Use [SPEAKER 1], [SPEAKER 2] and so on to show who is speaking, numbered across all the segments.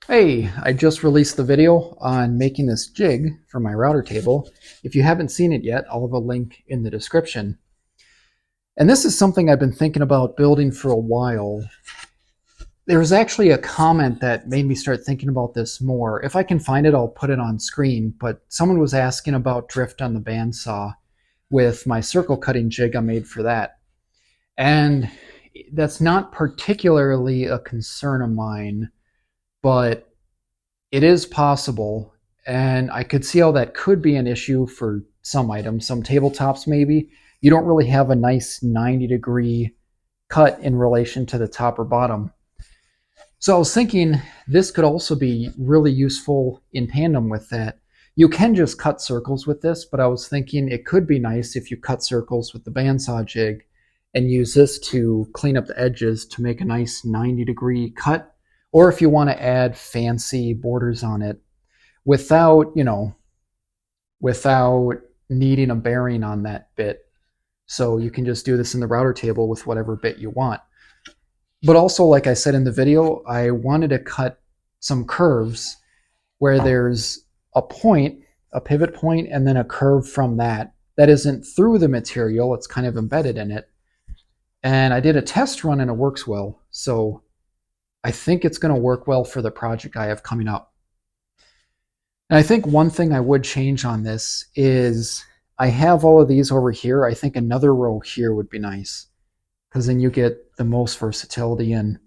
[SPEAKER 1] Hey, I just released the video on making this jig for my router table. If you haven't seen it yet, I'll have a link in the description. And this is something I've been thinking about building for a while. There was actually a comment that made me start thinking about this more. If I can find it, I'll put it on screen, but someone was asking about drift on the bandsaw with my circle cutting jig I made for that. And that's not particularly a concern of mine, but it is possible, and I could see how that could be an issue for some items, some tabletops maybe. You don't really have a nice 90-degree cut in relation to the top or bottom. So I was thinking this could also be really useful in tandem with that. You can just cut circles with this, but I was thinking it could be nice if you cut circles with the bandsaw jig and use this to clean up the edges to make a nice 90-degree cut. Or if you want to add fancy borders on it without, without needing a bearing on that bit. So you can just do this in the router table with whatever bit you want. But also, like I said in the video, I wanted to cut some curves where there's a point, a pivot point, and then a curve from that. That isn't through the material, it's kind of embedded in it. And I did a test run and it works well. So I think it's going to work well for the project I have coming up. And I think one thing I would change on this is I have all of these over here. I think another row here would be nice because then you get the most versatility in.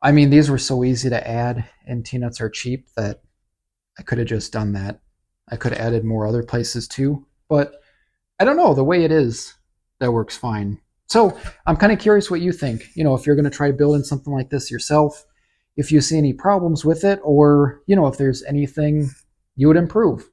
[SPEAKER 1] I mean, these were so easy to add and T-nuts are cheap that I could have just done that. I could have added more other places too, but I don't know, the way it is, that works fine. So I'm kind of curious what you think. If you're going to try building something like this yourself, if you see any problems with it, or if there's anything you would improve.